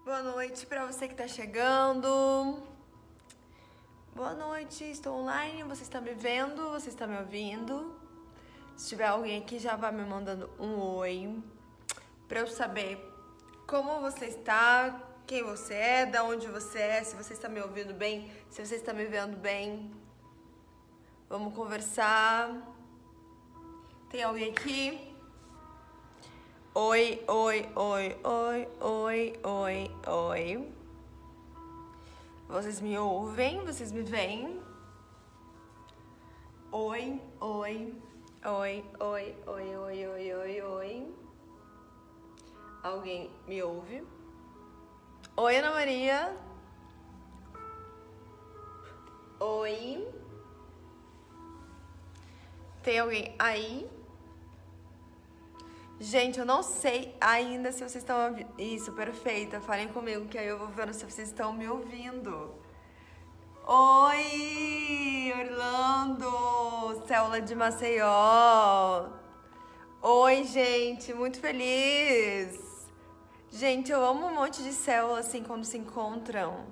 Boa noite para você que tá chegando. Boa noite, estou online, você está me vendo, você está me ouvindo. Se tiver alguém aqui, já vai me mandando um oi, para eu saber como você está, quem você é, da onde você é, se você está me ouvindo bem, se você está me vendo bem. Vamos conversar. Tem alguém aqui? Oi, oi, oi, oi, oi, oi, oi. Vocês me ouvem? Vocês me veem? Oi, oi, oi, oi, oi, oi, oi, oi, oi. Alguém me ouve? Oi, Ana Maria. Oi. Tem alguém aí? Gente, eu não sei ainda se vocês estão ouvindo. Isso, perfeita. Falem comigo que aí eu vou vendo se vocês estão me ouvindo. Oi, Orlando, célula de Maceió. Oi, gente, muito feliz. Gente, eu amo um monte de célula assim quando se encontram.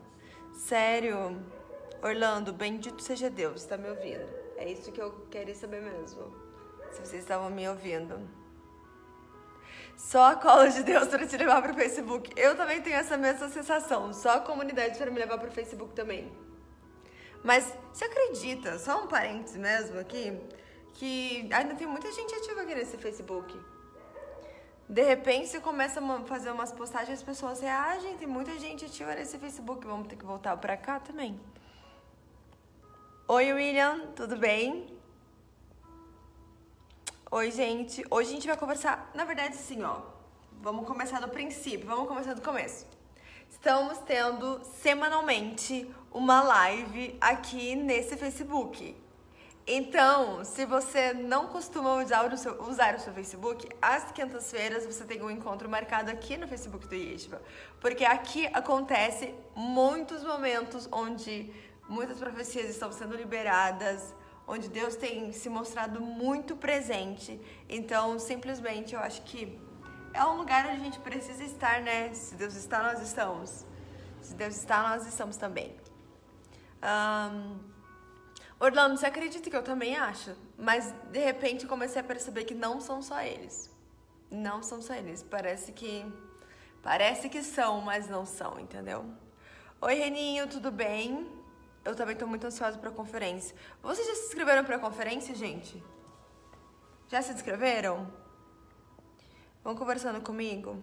Sério. Orlando, bendito seja Deus, tá me ouvindo? É isso que eu queria saber mesmo. Se vocês estavam me ouvindo. Só a cola de Deus para te levar pro Facebook. Eu também tenho essa mesma sensação. Só a comunidade para me levar pro Facebook também. Mas você acredita, só um parênteses mesmo aqui, que ainda tem muita gente ativa aqui nesse Facebook. De repente você começa a fazer umas postagens, as pessoas reagem, tem muita gente ativa nesse Facebook. Vamos ter que voltar pra cá também. Oi, William, tudo bem? Oi, gente. Hoje a gente vai conversar, na verdade, assim, ó. Vamos começar do princípio, vamos começar do começo. Estamos tendo semanalmente uma live aqui nesse Facebook. Então, se você não costuma usar o seu Facebook, às quintas-feiras você tem um encontro marcado aqui no Facebook do Yeshiva. Porque aqui acontece muitos momentos onde muitas profecias estão sendo liberadas, onde Deus tem se mostrado muito presente. Então, simplesmente, eu acho que é um lugar onde a gente precisa estar, né? Se Deus está, nós estamos. Se Deus está, nós estamos também. Orlando, você acredita que eu também acho? Mas, de repente, comecei a perceber que não são só eles. Não são só eles. Parece que são, mas não são, entendeu? Oi, Reninho, tudo bem? Eu também tô muito ansiosa pra conferência. Vocês já se inscreveram pra conferência, gente? Já se inscreveram? Vão conversando comigo?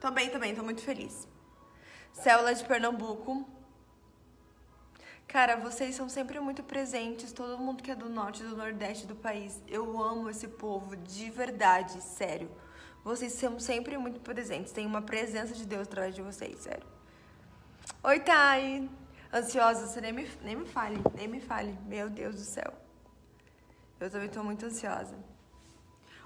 Tô bem também, tô muito feliz. Célula de Pernambuco. Cara, vocês são sempre muito presentes. Todo mundo que é do norte e do nordeste do país. Eu amo esse povo, de verdade, sério. Vocês são sempre muito presentes. Tem uma presença de Deus através de vocês, sério. Oi, Thay. Ansiosa, você nem me fale. Meu Deus do céu. Eu também tô muito ansiosa.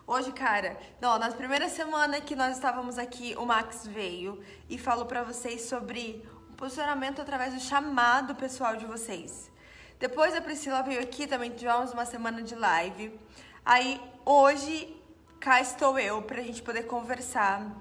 Hoje, cara, nas primeiras semanas que nós estávamos aqui, o Max veio e falou pra vocês sobre o posicionamento através do chamado pessoal de vocês. Depois a Priscila veio aqui, também tivemos uma semana de live. Aí, hoje, cá estou eu pra gente poder conversar.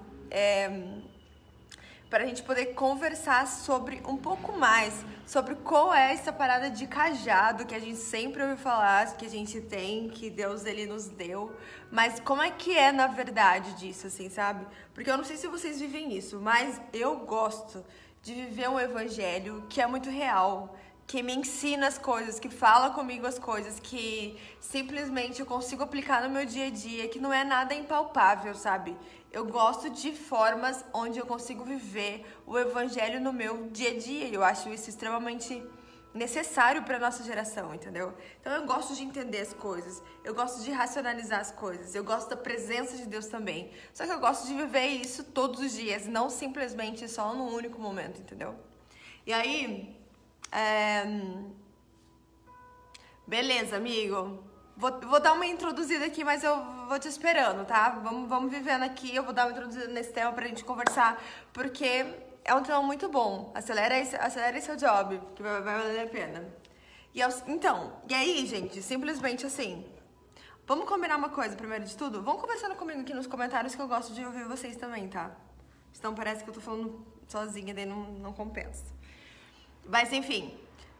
Para a gente poder conversar sobre um pouco mais, sobre qual é essa parada de cajado que a gente sempre ouviu falar, que a gente tem, que Deus ele nos deu, mas como é que é na verdade disso, assim, sabe? Porque eu não sei se vocês vivem isso, mas eu gosto de viver um evangelho que é muito real, que me ensina as coisas, que fala comigo as coisas, que simplesmente eu consigo aplicar no meu dia a dia, que não é nada impalpável, sabe? Eu gosto de formas onde eu consigo viver o evangelho no meu dia a dia. Eu acho isso extremamente necessário para nossa geração, entendeu? Então eu gosto de entender as coisas, eu gosto de racionalizar as coisas, eu gosto da presença de Deus também. Só que eu gosto de viver isso todos os dias, não simplesmente só num único momento, entendeu? E aí... Beleza, amigo. Vou dar uma introduzida aqui, mas eu vou te esperando, tá? Vamos vivendo aqui, eu vou dar uma introduzida nesse tema pra gente conversar, porque é um tema muito bom. Acelera esse seu job, que vai valer a pena. E aí, gente, simplesmente assim, vamos combinar uma coisa primeiro de tudo? Vão conversando comigo aqui nos comentários que eu gosto de ouvir vocês também, tá? Senão parece que eu tô falando sozinha, daí não compensa. Mas enfim.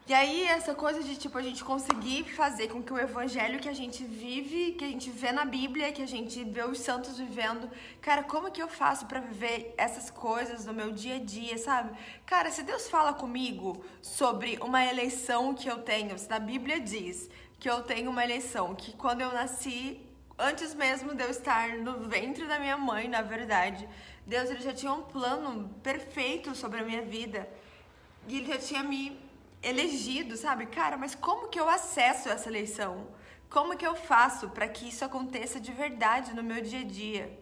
E aí, essa coisa de, tipo, a gente conseguir fazer com que o evangelho que a gente vive, que a gente vê na Bíblia, que a gente vê os santos vivendo, cara, como que eu faço pra viver essas coisas no meu dia a dia, sabe? Cara, se Deus fala comigo sobre uma eleição que eu tenho, se na Bíblia diz que eu tenho uma eleição, que quando eu nasci, antes mesmo de eu estar no ventre da minha mãe, na verdade, Deus ele já tinha um plano perfeito sobre a minha vida, e ele já tinha me elegido, sabe? Cara, mas como que eu acesso essa eleição? Como que eu faço para que isso aconteça de verdade no meu dia a dia?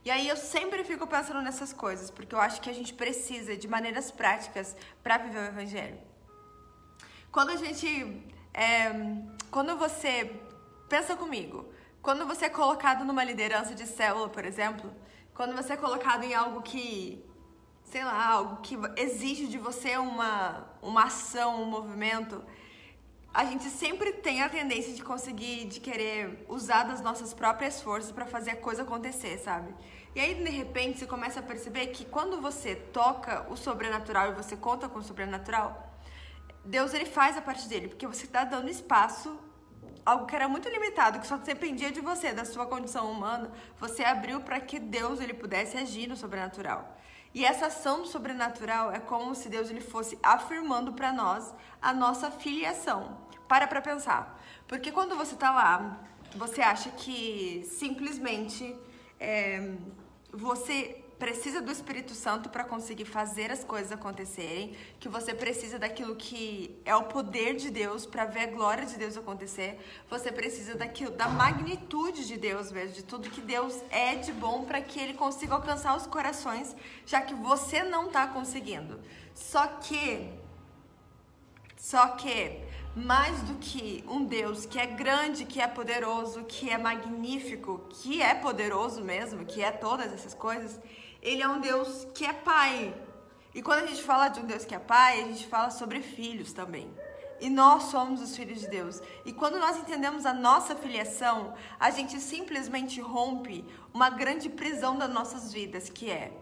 E aí eu sempre fico pensando nessas coisas, porque eu acho que a gente precisa de maneiras práticas para viver o evangelho. Quando você pensa comigo, quando você é colocado numa liderança de célula, por exemplo, quando você é colocado em algo que, sei lá, algo que exige de você uma ação, um movimento, a gente sempre tem a tendência de querer usar das nossas próprias forças para fazer a coisa acontecer, sabe? E aí, de repente, você começa a perceber que quando você toca o sobrenatural e você conta com o sobrenatural, Deus, ele faz a parte dele, porque você está dando espaço, algo que era muito limitado, que só dependia de você, da sua condição humana, você abriu para que Deus, ele pudesse agir no sobrenatural. E essa ação do sobrenatural é como se Deus ele fosse afirmando para nós a nossa filiação. Para pensar. Porque quando você tá lá, você acha que simplesmente você precisa do Espírito Santo para conseguir fazer as coisas acontecerem, que você precisa daquilo que é o poder de Deus para ver a glória de Deus acontecer, você precisa daquilo, da magnitude de Deus mesmo, de tudo que Deus é de bom para que Ele consiga alcançar os corações, já que você não está conseguindo. Só que mais do que um Deus que é grande, que é poderoso, que é magnífico, que é poderoso mesmo, que é todas essas coisas, ele é um Deus que é pai. E quando a gente fala de um Deus que é pai, a gente fala sobre filhos também. E nós somos os filhos de Deus. E quando nós entendemos a nossa filiação, a gente simplesmente rompe uma grande prisão das nossas vidas, que é: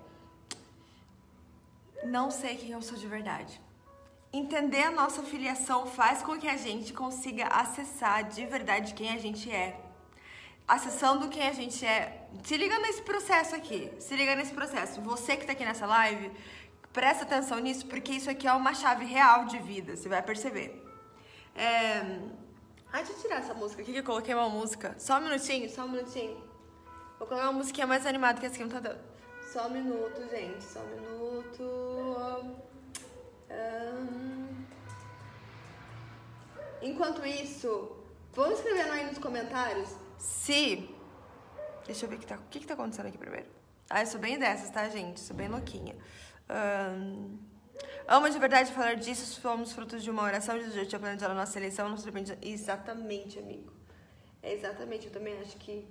não sei quem eu sou de verdade. Entender a nossa filiação faz com que a gente consiga acessar de verdade quem a gente é. Acessando quem a gente é. Se liga nesse processo aqui. Se liga nesse processo. Você que tá aqui nessa live, presta atenção nisso, porque isso aqui é uma chave real de vida. Você vai perceber. Deixa eu tirar essa música aqui, que eu coloquei uma música. Só um minutinho. Vou colocar uma musiquinha mais animada, que essa aqui não tá dando. Só um minuto, gente. Só um minuto. Enquanto isso, vamos escrevendo aí nos comentários deixa eu ver o que tá acontecendo aqui primeiro. Eu sou bem dessas, tá, gente? Sou bem louquinha. Amo de verdade falar disso, somos frutos de uma oração. Jesus já tinha planejado a nossa eleição, não se depende. Exatamente, amigo. Exatamente, eu também acho que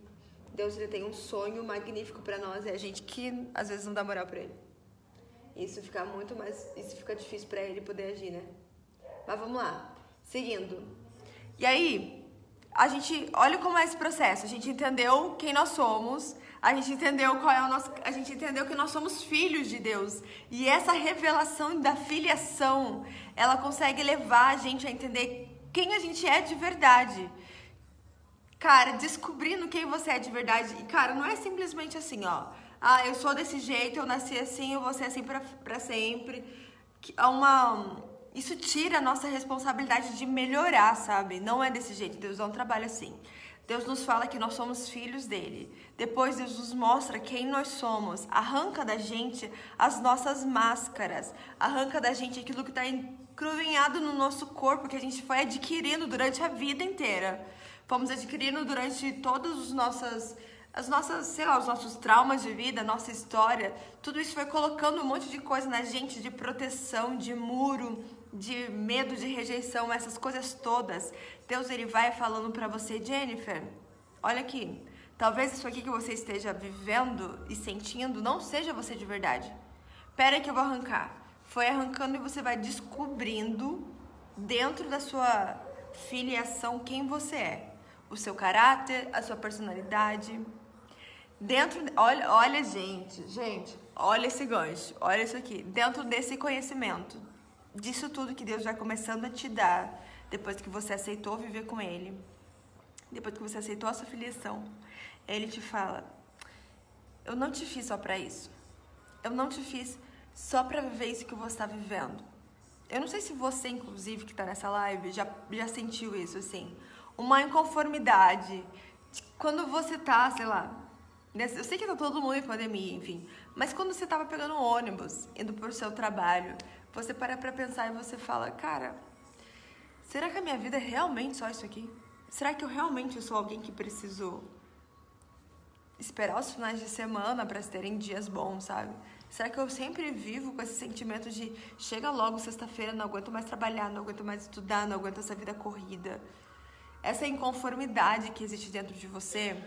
Deus ele tem um sonho magnífico pra nós, e a gente que às vezes não dá moral pra ele. Isso fica difícil pra ele poder agir, né? Mas vamos lá. Seguindo. E aí, a gente olha como é esse processo. A gente entendeu quem nós somos. A gente entendeu a gente entendeu que nós somos filhos de Deus. E essa revelação da filiação, ela consegue levar a gente a entender quem a gente é de verdade. Cara, descobrindo quem você é de verdade. E, cara, não é simplesmente assim, ó. Eu sou desse jeito, eu nasci assim, eu vou ser assim pra sempre. Isso tira a nossa responsabilidade de melhorar, sabe? Não é desse jeito, Deus não trabalha assim. Deus nos fala que nós somos filhos dele. Depois Deus nos mostra quem nós somos. Arranca da gente as nossas máscaras. Arranca da gente aquilo que está encruvunhado no nosso corpo, que a gente foi adquirindo durante a vida inteira. Fomos adquirindo durante todas os nossos traumas de vida, nossa história. Tudo isso foi colocando um monte de coisa na gente, de proteção, de muro, de medo, de rejeição, essas coisas todas. Deus, ele vai falando pra você: Jennifer, olha aqui, talvez isso aqui que você esteja vivendo e sentindo não seja você de verdade. Pera aí que eu vou arrancar. Foi arrancando e você vai descobrindo dentro da sua filiação quem você é. O seu caráter, a sua personalidade. Olha, gente, olha esse gancho, olha isso aqui. Dentro desse conhecimento, disso tudo que Deus vai começando a te dar, depois que você aceitou viver com Ele, depois que você aceitou a sua filiação, Ele te fala: eu não te fiz só pra isso. Eu não te fiz só pra viver isso que você está vivendo. Eu não sei se você, inclusive, que tá nessa live, já sentiu isso, assim. Uma inconformidade. Quando você tá, sei lá... Eu sei que tá todo mundo em pandemia, enfim. Mas quando você tava pegando um ônibus, indo pro seu trabalho, você para pra pensar e você fala: cara, será que a minha vida é realmente só isso aqui? Será que eu realmente sou alguém que preciso esperar os finais de semana pra terem dias bons, sabe? Será que eu sempre vivo com esse sentimento de chega logo sexta-feira, não aguento mais trabalhar, não aguento mais estudar, não aguento essa vida corrida? Essa inconformidade que existe dentro de você,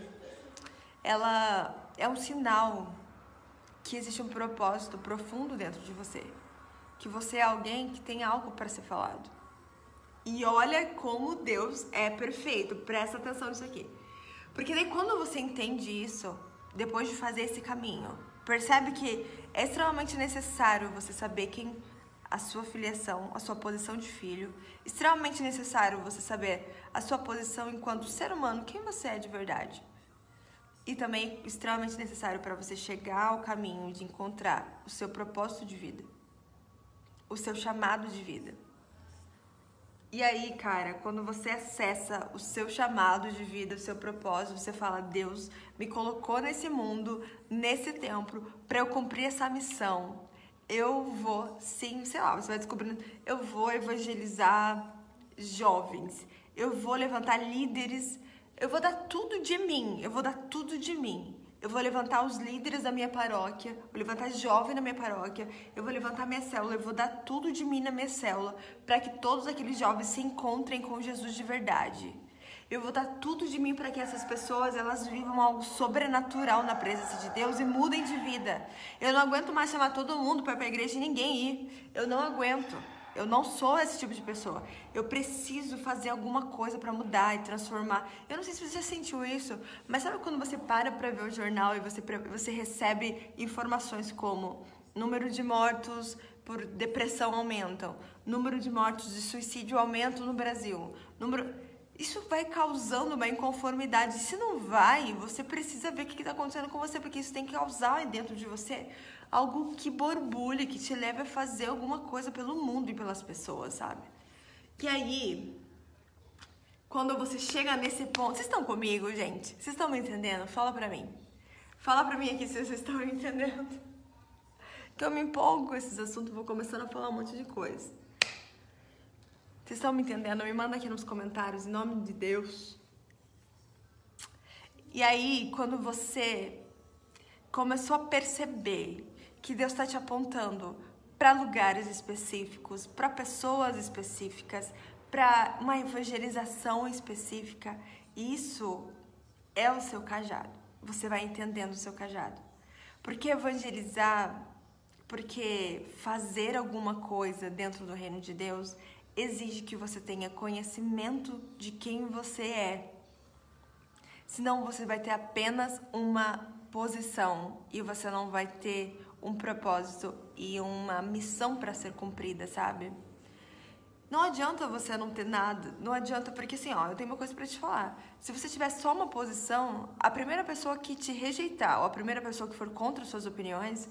ela é um sinal que existe um propósito profundo dentro de você. Que você é alguém que tem algo para ser falado. E olha como Deus é perfeito. Presta atenção nisso aqui. Porque daí quando você entende isso, depois de fazer esse caminho, percebe que é extremamente necessário você saber quem a sua filiação, a sua posição de filho. Extremamente necessário você saber a sua posição enquanto ser humano, quem você é de verdade. E também extremamente necessário para você chegar ao caminho de encontrar o seu propósito de vida, o seu chamado de vida. E aí, cara, quando você acessa o seu chamado de vida, o seu propósito, você fala: Deus me colocou nesse mundo, nesse tempo, para eu cumprir essa missão. Eu vou, sim, sei lá, você vai descobrindo, eu vou evangelizar jovens, eu vou levantar líderes, eu vou dar tudo de mim, eu vou dar tudo de mim. Eu vou levantar os líderes da minha paróquia, vou levantar jovem na minha paróquia, eu vou levantar minha célula, eu vou dar tudo de mim na minha célula, para que todos aqueles jovens se encontrem com Jesus de verdade. Eu vou dar tudo de mim para que essas pessoas, elas vivam algo sobrenatural na presença de Deus e mudem de vida. Eu não aguento mais chamar todo mundo para ir para a igreja e ninguém ir. Eu não aguento. Eu não sou esse tipo de pessoa. Eu preciso fazer alguma coisa para mudar e transformar. Eu não sei se você já sentiu isso, mas sabe quando você para ver o jornal e você recebe informações como número de mortos por depressão aumentam, número de mortos de suicídio aumentam no Brasil, Isso vai causando uma inconformidade. Se não vai, você precisa ver o que está acontecendo com você, porque isso tem que causar dentro de você algo que borbulhe, que te leve a fazer alguma coisa pelo mundo e pelas pessoas, sabe? E aí, quando você chega nesse ponto... Vocês estão comigo, gente? Vocês estão me entendendo? Fala pra mim. Fala pra mim aqui se vocês estão me entendendo. Que eu me empolgo com esses assuntos, vou começando a falar um monte de coisa. Vocês estão me entendendo? Me manda aqui nos comentários, em nome de Deus. E aí, quando você começou a perceber que Deus está te apontando para lugares específicos, para pessoas específicas, para uma evangelização específica, isso é o seu cajado. Você vai entendendo o seu cajado. Porque evangelizar, porque fazer alguma coisa dentro do reino de Deus exige que você tenha conhecimento de quem você é. Senão você vai ter apenas uma posição e você não vai ter um propósito e uma missão para ser cumprida, sabe? Não adianta você não ter nada, não adianta, porque assim, ó, eu tenho uma coisa para te falar. Se você tiver só uma posição, a primeira pessoa que te rejeitar ou a primeira pessoa que for contra suas opiniões,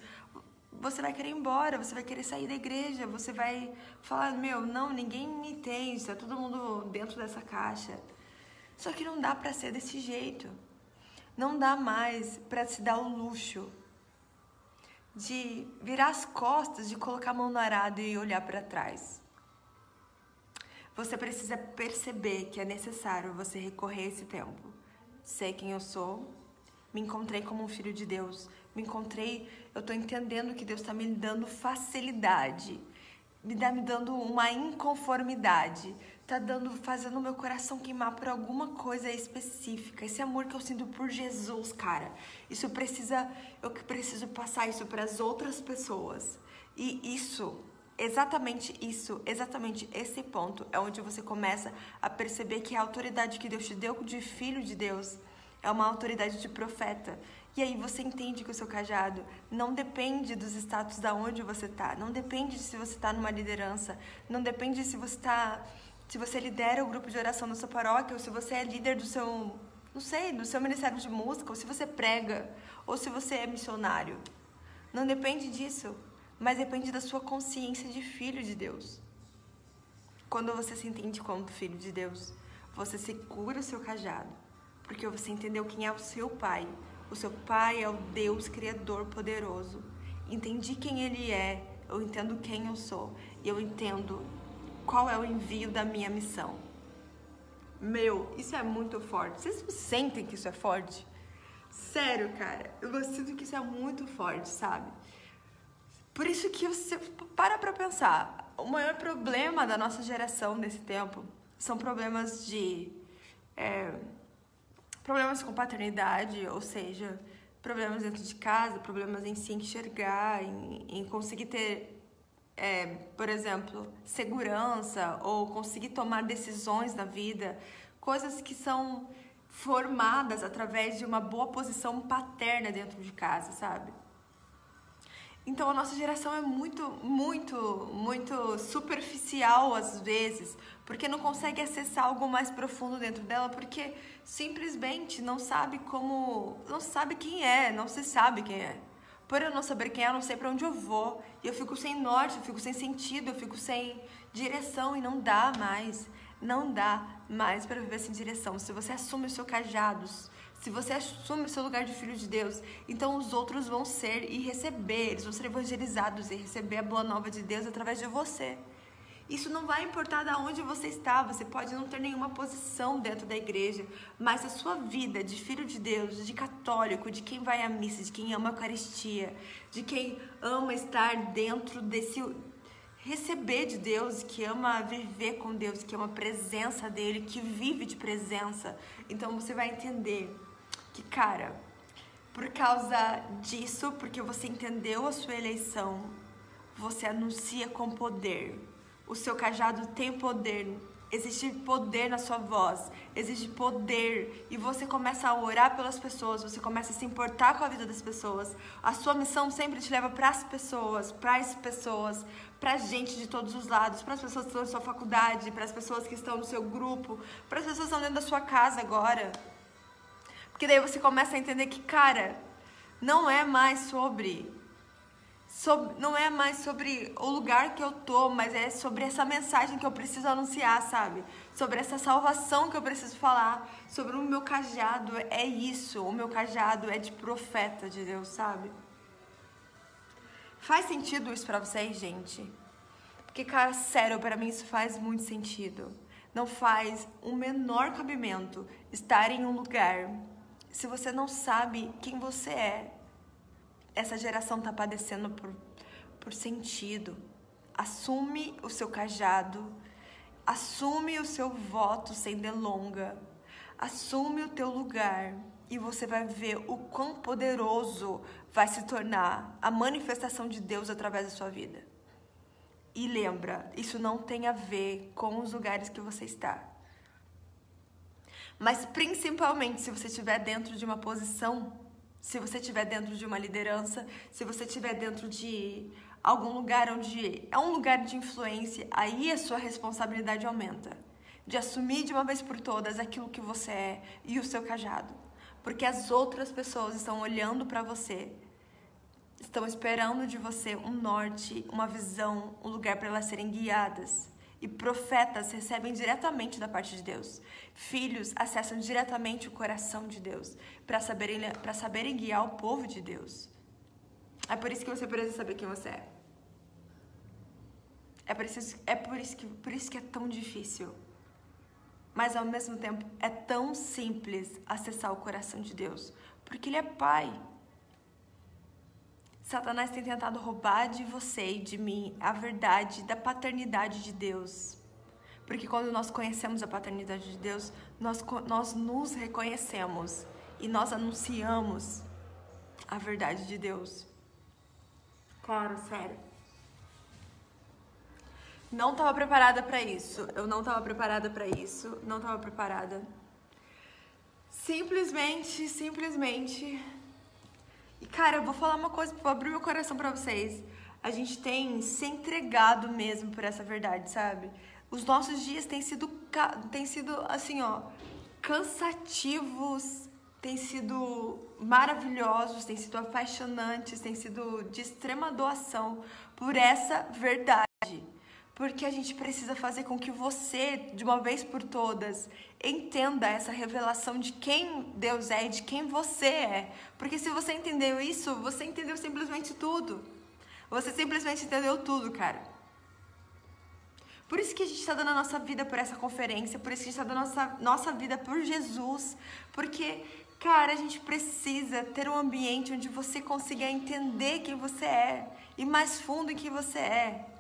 você vai querer ir embora, você vai querer sair da igreja, você vai falar: meu, não, ninguém me entende, tá todo mundo dentro dessa caixa. Só que não dá pra ser desse jeito. Não dá mais pra se dar o luxo de virar as costas, de colocar a mão no arado e olhar pra trás. Você precisa perceber que é necessário você recorrer a esse tempo. Sei quem eu sou, me encontrei como um filho de Deus, eu tô entendendo que Deus tá me dando facilidade, me dando uma inconformidade, fazendo o meu coração queimar por alguma coisa específica. Esse amor que eu sinto por Jesus, cara, eu preciso passar isso para as outras pessoas. E exatamente esse ponto é onde você começa a perceber que a autoridade que Deus te deu de filho de Deus é uma autoridade de profeta. E aí você entende que o seu cajado não depende dos status da onde você tá, não depende de se você tá numa liderança, não depende se você lidera o grupo de oração da sua paróquia, ou se você é líder do seu, não sei, do seu ministério de música, ou se você prega, ou se você é missionário. Não depende disso, mas depende da sua consciência de filho de Deus. Quando você se entende como filho de Deus, você segura o seu cajado, porque você entendeu quem é o seu pai. O seu pai é o Deus Criador poderoso. Entendi quem ele é, eu entendo quem eu sou, e eu entendo qual é o envio da minha missão. Meu, isso é muito forte. Vocês sentem que isso é forte? Sério, cara, eu sinto que isso é muito forte, sabe? Por isso que você para pra pensar. O maior problema da nossa geração nesse tempo são problemas problemas com paternidade, ou seja, problemas dentro de casa, problemas em se enxergar, em conseguir ter, por exemplo, segurança, ou conseguir tomar decisões na vida, coisas que são formadas através de uma boa posição paterna dentro de casa, sabe? Então a nossa geração é muito superficial às vezes, porque não consegue acessar algo mais profundo dentro dela, porque simplesmente não sabe quem é, não se sabe quem é. Por eu não saber quem é, eu não sei pra onde eu vou, e eu fico sem norte, eu fico sem sentido, eu fico sem direção, e não dá mais pra viver sem direção. Se você assume os seus cajados, se você assume o seu lugar de filho de Deus, então os outros vão ser e receber, eles vão ser evangelizados e receber a boa nova de Deus através de você. Isso não vai importar de onde você está, você pode não ter nenhuma posição dentro da igreja, mas a sua vida de filho de Deus, de católico, de quem vai à missa, de quem ama a Eucaristia, de quem ama estar dentro desse receber de Deus, que ama viver com Deus, que ama a presença dele, que vive de presença. Então você vai entender que, cara, por causa disso, porque você entendeu a sua eleição, você anuncia com poder. O seu cajado tem poder, existe poder na sua voz, existe poder, e você começa a orar pelas pessoas, você começa a se importar com a vida das pessoas. A sua missão sempre te leva para as pessoas, para gente de todos os lados, para as pessoas que estão na sua faculdade, para as pessoas que estão no seu grupo, para as pessoas que estão dentro da sua casa agora. Porque daí você começa a entender que, cara, não é mais sobre o lugar que eu tô, mas é sobre essa mensagem que eu preciso anunciar, sabe? Sobre essa salvação que eu preciso falar, sobre o meu cajado, é isso, o meu cajado é de profeta de Deus, sabe? Faz sentido isso pra vocês, gente? Porque, cara, sério, pra mim isso faz muito sentido. Não faz o menor cabimento estar em um lugar se você não sabe quem você é. Essa geração tá padecendo por sentido. Assume o seu cajado, assume o seu voto sem delonga, assume o teu lugar e você vai ver o quão poderoso vai se tornar a manifestação de Deus através da sua vida. E lembra, isso não tem a ver com os lugares que você está. Mas principalmente se você estiver dentro de uma posição, se você estiver dentro de uma liderança, se você estiver dentro de algum lugar onde é um lugar de influência, aí a sua responsabilidade aumenta. De assumir de uma vez por todas aquilo que você é e o seu cajado. Porque as outras pessoas estão olhando para você, estão esperando de você um norte, uma visão, um lugar para elas serem guiadas. E profetas recebem diretamente da parte de Deus. Filhos acessam diretamente o coração de Deus para saberem guiar o povo de Deus. É por isso que você precisa saber quem você é. Por isso que é tão difícil. Mas ao mesmo tempo é tão simples acessar o coração de Deus, porque Ele é Pai. Satanás tem tentado roubar de você e de mim a verdade da paternidade de Deus. Porque quando nós conhecemos a paternidade de Deus, nós nos reconhecemos e nós anunciamos a verdade de Deus. Cara, sério. Não estava preparada para isso. Eu não estava preparada para isso. Não estava preparada. Simplesmente. E cara, eu vou falar uma coisa, vou abrir meu coração pra vocês. A gente tem se entregado mesmo por essa verdade, sabe? Os nossos dias têm sido assim, ó, cansativos, têm sido maravilhosos, têm sido apaixonantes, têm sido de extrema doação por essa verdade. Porque a gente precisa fazer com que você, de uma vez por todas, entenda essa revelação de quem Deus é e de quem você é. Porque se você entendeu isso, você entendeu simplesmente tudo. Você simplesmente entendeu tudo, cara. Por isso que a gente está dando a nossa vida por essa conferência, por isso que a gente está dando a nossa vida por Jesus. Porque, cara, a gente precisa ter um ambiente onde você consiga entender quem você é e mais fundo em quem você é.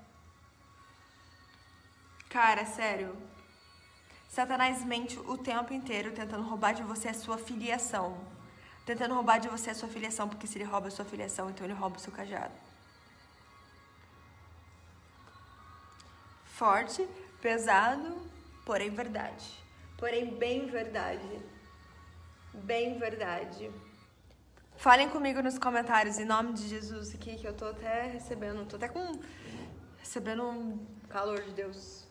Cara, sério, Satanás mente o tempo inteiro tentando roubar de você a sua filiação. Tentando roubar de você a sua filiação, porque se ele rouba a sua filiação, então ele rouba o seu cajado. Forte, pesado, porém verdade. Porém bem verdade. Bem verdade. Falem comigo nos comentários, em nome de Jesus, aqui, que eu tô até recebendo, recebendo um calor de Deus.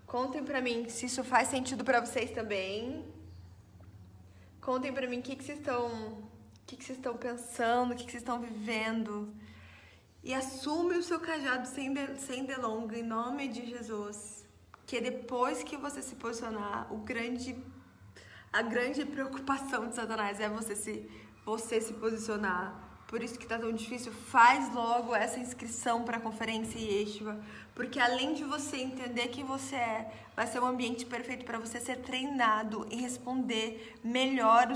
Contem pra mim se isso faz sentido pra vocês também. Contem pra mim o que vocês estão pensando, o que vocês estão vivendo. E assume o seu cajado sem delonga, em nome de Jesus. Que depois que você se posicionar, a grande preocupação de Satanás é você se posicionar. Por isso que tá tão difícil, faz logo essa inscrição para a conferência Yeshua, porque além de você entender quem você é, vai ser um ambiente perfeito para você ser treinado em responder melhor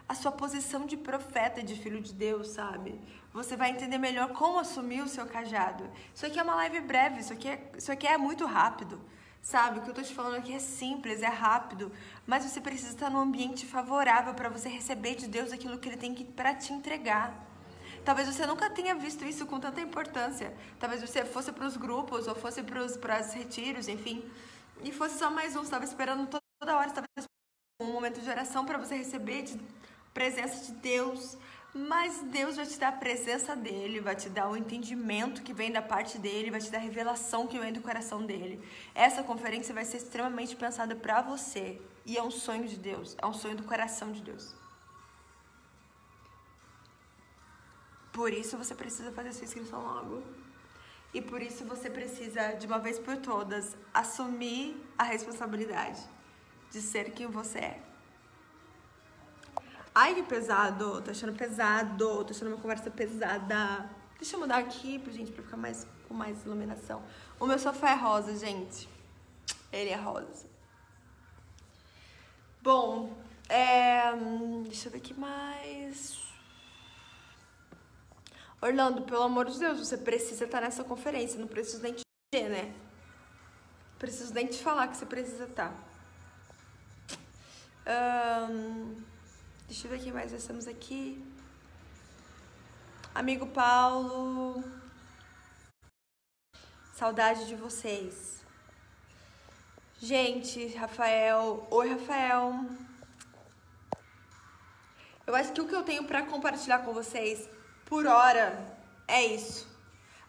a sua posição de profeta, de filho de Deus, sabe? Você vai entender melhor como assumir o seu cajado. Isso aqui é uma live breve, isso aqui é muito rápido, sabe? O que eu tô te falando aqui é simples, é rápido, mas você precisa estar num ambiente favorável para você receber de Deus aquilo que Ele tem para te entregar. Talvez você nunca tenha visto isso com tanta importância. Talvez você fosse para os grupos ou fosse para os retiros, enfim, e fosse só mais um, estava esperando toda hora, estava esperando um momento de oração para você receber de presença de Deus. Mas Deus vai te dar a presença dele, vai te dar o entendimento que vem da parte dele, vai te dar a revelação que vem do coração dele. Essa conferência vai ser extremamente pensada para você. E é um sonho de Deus, é um sonho do coração de Deus. Por isso você precisa fazer sua inscrição logo. E por isso você precisa, de uma vez por todas, assumir a responsabilidade de ser quem você é. Ai, que pesado, tô achando uma conversa pesada. Deixa eu mudar aqui, gente, pra ficar com mais iluminação. O meu sofá é rosa, gente. Ele é rosa. Bom, deixa eu ver aqui mais. Orlando, pelo amor de Deus, você precisa estar nessa conferência. Não preciso nem te dizer, né? Não preciso nem te falar que você precisa estar. Deixa eu ver quem mais nós temos aqui. Amigo Paulo. Saudade de vocês. Gente, Rafael. Oi, Rafael. Eu acho que o que eu tenho pra compartilhar com vocês por hora é isso.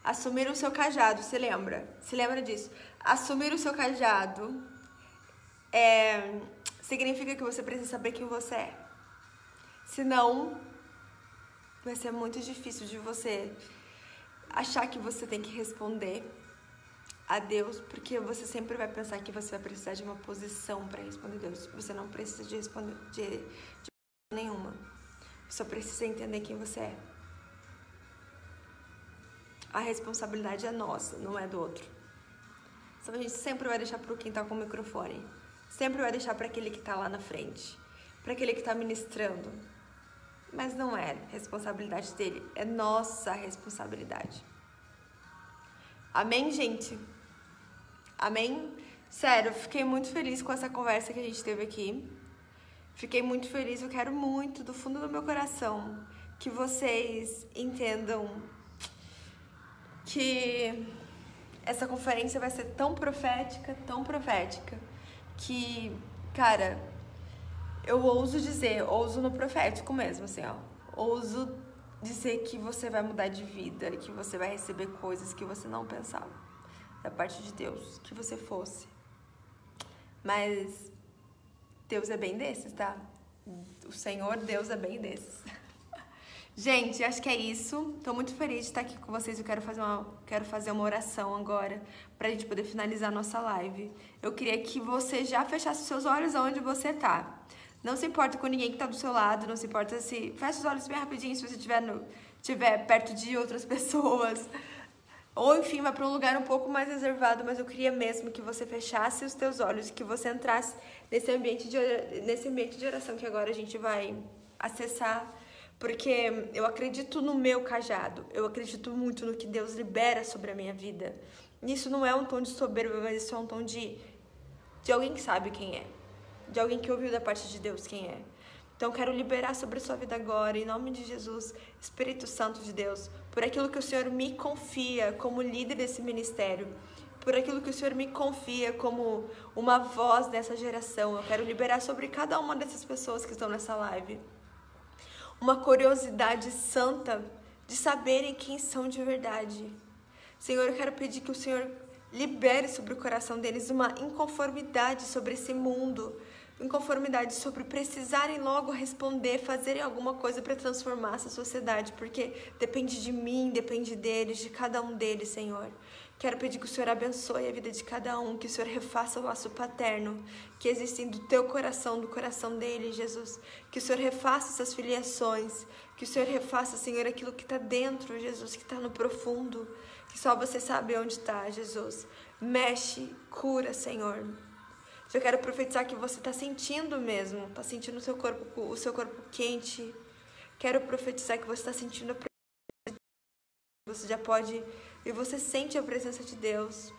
Assumir o seu cajado, se lembra? Se lembra disso? Assumir o seu cajado significa que você precisa saber quem você é. Senão, vai ser muito difícil de você achar que você tem que responder a Deus, porque você sempre vai pensar que você vai precisar de uma posição para responder a Deus. Você não precisa de responder de nenhuma. Você só precisa entender quem você é. A responsabilidade é nossa, não é do outro. Então a gente sempre vai deixar para quem tá com o microfone. Sempre vai deixar para aquele que tá lá na frente. Para aquele que tá ministrando. Mas não é responsabilidade dele, é nossa responsabilidade. Amém, gente? Amém? Sério, eu fiquei muito feliz com essa conversa que a gente teve aqui. Fiquei muito feliz, eu quero muito, do fundo do meu coração, que vocês entendam que essa conferência vai ser tão profética, que, cara, eu ouso dizer, ouso no profético mesmo, assim, ó. Ouso dizer que você vai mudar de vida, que você vai receber coisas que você não pensava da parte de Deus, que você fosse. Mas Deus é bem desses, tá? O Senhor Deus é bem desses. Gente, acho que é isso. Tô muito feliz de estar aqui com vocês. Eu quero fazer uma oração agora pra gente poder finalizar a nossa live. Eu queria que você já fechasse os seus olhos aonde você tá. Não se importa com ninguém que tá do seu lado, não se importa se... Fecha os olhos bem rapidinho se você estiver perto de outras pessoas. Ou, enfim, vai para um lugar um pouco mais reservado, mas eu queria mesmo que você fechasse os teus olhos, que você entrasse nesse ambiente de oração que agora a gente vai acessar, porque eu acredito no meu cajado, eu acredito muito no que Deus libera sobre a minha vida. Isso não é um tom de soberba, mas isso é um tom de alguém que sabe quem é, de alguém que ouviu da parte de Deus quem é. Então, quero liberar sobre a sua vida agora, em nome de Jesus, Espírito Santo de Deus, por aquilo que o Senhor me confia como líder desse ministério, por aquilo que o Senhor me confia como uma voz dessa geração. Eu quero liberar sobre cada uma dessas pessoas que estão nessa live uma curiosidade santa de saberem quem são de verdade. Senhor, eu quero pedir que o Senhor libere sobre o coração deles uma inconformidade sobre esse mundo, inconformidade sobre precisarem logo responder, fazerem alguma coisa para transformar essa sociedade, porque depende de mim, depende deles, de cada um deles, Senhor. Quero pedir que o Senhor abençoe a vida de cada um, que o Senhor refaça o laço paterno que existem do teu coração, do coração dele, Jesus. Que o Senhor refaça essas filiações, que o Senhor refaça, Senhor, aquilo que está dentro, Jesus, que está no profundo, que só você sabe onde está, Jesus. Mexe, cura, Senhor. Eu quero profetizar que você está sentindo mesmo, está sentindo o seu corpo quente. Quero profetizar que você está sentindo a presença. Você já pode, e você sente a presença de Deus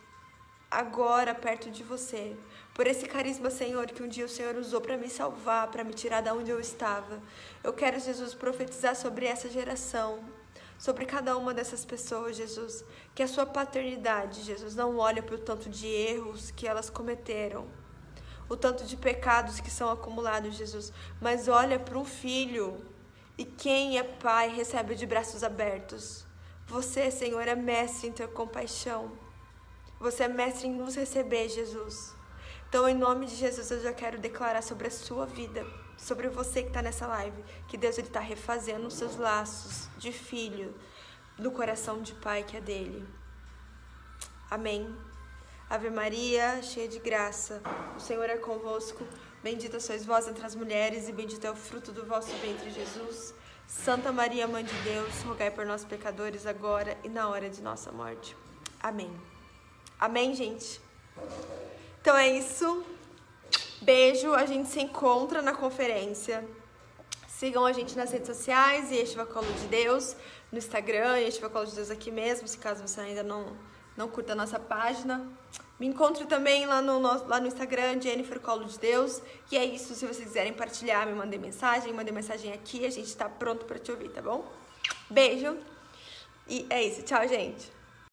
agora perto de você. Por esse carisma, Senhor, que um dia o Senhor usou para me salvar, para me tirar da onde eu estava. Eu quero, Jesus, profetizar sobre essa geração, sobre cada uma dessas pessoas, Jesus, que a sua paternidade, Jesus, não olha para o tanto de erros que elas cometeram, o tanto de pecados que são acumulados, Jesus, mas olha para um filho, e quem é pai recebe de braços abertos. Você, Senhor, é mestre em ter compaixão. Você é mestre em nos receber, Jesus. Então, em nome de Jesus, eu já quero declarar sobre a sua vida, sobre você que está nessa live, que Deus está refazendo os seus laços de filho no coração de pai que é dele. Amém. Ave Maria, cheia de graça, o Senhor é convosco. Bendita sois vós entre as mulheres e bendito é o fruto do vosso ventre, Jesus. Santa Maria, Mãe de Deus, rogai por nós pecadores agora e na hora de nossa morte. Amém. Amém, gente? Então é isso. Beijo, a gente se encontra na conferência. Sigam a gente nas redes sociais, Yeshiva Colo de Deus, no Instagram, Yeshiva Colo de Deus aqui mesmo, se caso você ainda não curta a nossa página. Me encontre também lá no Instagram, Jennifer Colo de Deus. E é isso, se vocês quiserem partilhar, me mandem mensagem aqui, a gente tá pronto pra te ouvir, tá bom? Beijo. E é isso, tchau, gente.